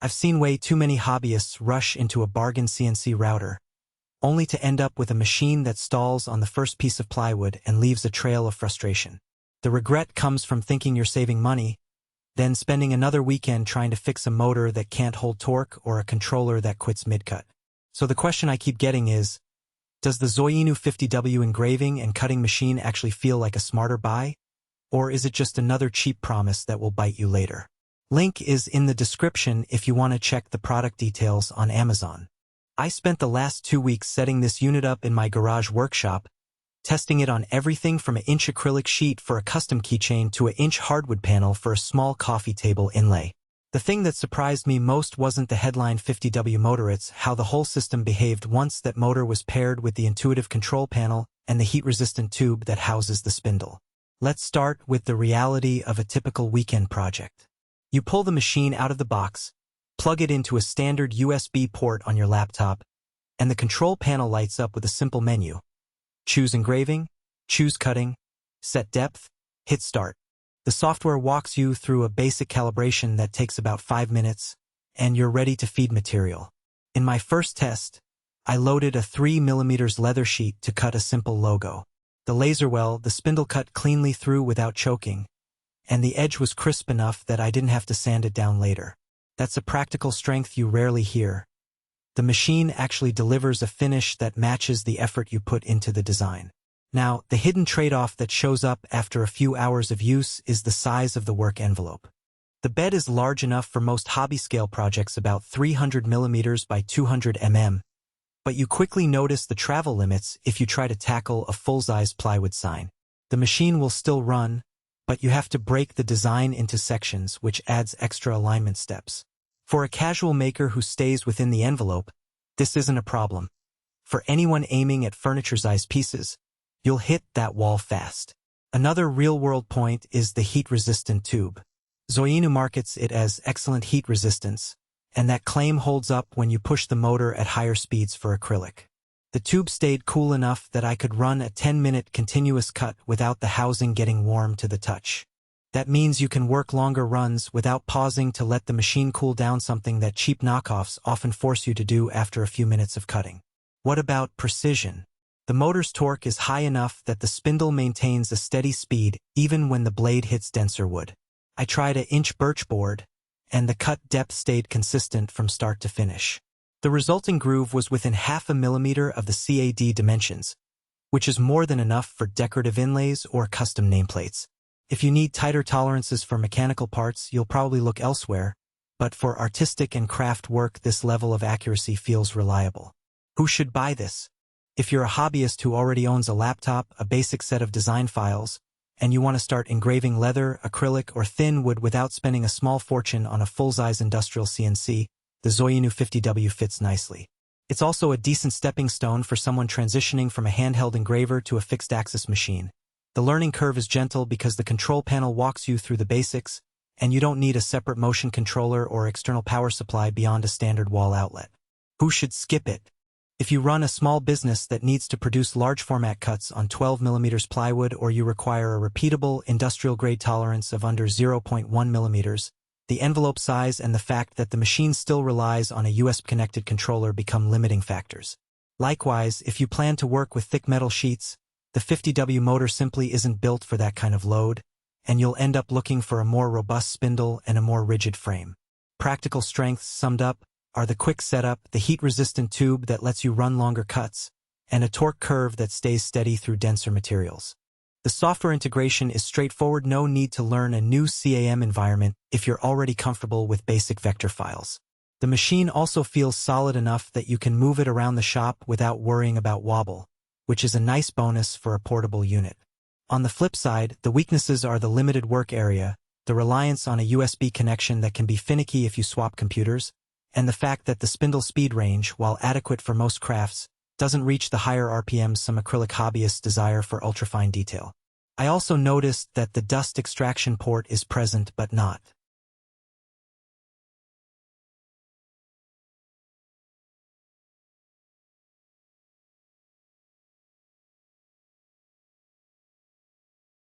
I've seen way too many hobbyists rush into a bargain CNC router, only to end up with a machine that stalls on the first piece of plywood and leaves a trail of frustration. The regret comes from thinking you're saving money, then spending another weekend trying to fix a motor that can't hold torque or a controller that quits mid-cut. So the question I keep getting is, does the Zoyinu 50W engraving and cutting machine actually feel like a smarter buy? Or is it just another cheap promise that will bite you later? Link is in the description if you want to check the product details on Amazon. I spent the last 2 weeks setting this unit up in my garage workshop, testing it on everything from an inch acrylic sheet for a custom keychain to an inch hardwood panel for a small coffee table inlay. The thing that surprised me most wasn't the headline 50W motor, it's how the whole system behaved once that motor was paired with the intuitive control panel and the heat-resistant tube that houses the spindle. Let's start with the reality of a typical weekend project. You pull the machine out of the box, plug it into a standard USB port on your laptop, and the control panel lights up with a simple menu. Choose engraving, choose cutting, set depth, hit start. The software walks you through a basic calibration that takes about 5 minutes, and you're ready to feed material. In my first test, I loaded a 3mm leather sheet to cut a simple logo. The laser well, the spindle cut cleanly through without choking, and the edge was crisp enough that I didn't have to sand it down later. That's a practical strength you rarely hear. The machine actually delivers a finish that matches the effort you put into the design. Now, the hidden trade-off that shows up after a few hours of use is the size of the work envelope. The bed is large enough for most hobby-scale projects, about 300mm by 200mm, but you quickly notice the travel limits if you try to tackle a full-size plywood sign. The machine will still run, but you have to break the design into sections, which adds extra alignment steps. For a casual maker who stays within the envelope, this isn't a problem. For anyone aiming at furniture-sized pieces, you'll hit that wall fast. Another real-world point is the heat-resistant tube. Zoyinu markets it as excellent heat resistance, and that claim holds up when you push the motor at higher speeds for acrylic. The tube stayed cool enough that I could run a 10-minute continuous cut without the housing getting warm to the touch. That means you can work longer runs without pausing to let the machine cool down, something that cheap knockoffs often force you to do after a few minutes of cutting. What about precision? The motor's torque is high enough that the spindle maintains a steady speed even when the blade hits denser wood. I tried an inch birch board, and the cut depth stayed consistent from start to finish. The resulting groove was within 0.5 millimeter of the CAD dimensions, which is more than enough for decorative inlays or custom nameplates. If you need tighter tolerances for mechanical parts, you'll probably look elsewhere, but for artistic and craft work, this level of accuracy feels reliable. Who should buy this? If you're a hobbyist who already owns a laptop, a basic set of design files, and you want to start engraving leather, acrylic, or thin wood without spending a small fortune on a full-size industrial CNC, the Zoyinu 50W fits nicely. It's also a decent stepping stone for someone transitioning from a handheld engraver to a fixed-axis machine. The learning curve is gentle because the control panel walks you through the basics, and you don't need a separate motion controller or external power supply beyond a standard wall outlet. Who should skip it? If you run a small business that needs to produce large format cuts on 12mm plywood, or you require a repeatable industrial grade tolerance of under 0.1mm, the envelope size and the fact that the machine still relies on a USB-connected controller become limiting factors. Likewise, if you plan to work with thick metal sheets, the 50W motor simply isn't built for that kind of load, and you'll end up looking for a more robust spindle and a more rigid frame. Practical strengths summed up are the quick setup, the heat-resistant tube that lets you run longer cuts, and a torque curve that stays steady through denser materials. The software integration is straightforward, no need to learn a new CAM environment if you're already comfortable with basic vector files. The machine also feels solid enough that you can move it around the shop without worrying about wobble, which is a nice bonus for a portable unit. On the flip side, the weaknesses are the limited work area, the reliance on a USB connection that can be finicky if you swap computers, and the fact that the spindle speed range, while adequate for most crafts, doesn't reach the higher RPMs some acrylic hobbyists desire for ultrafine detail. I also noticed that the dust extraction port is present but not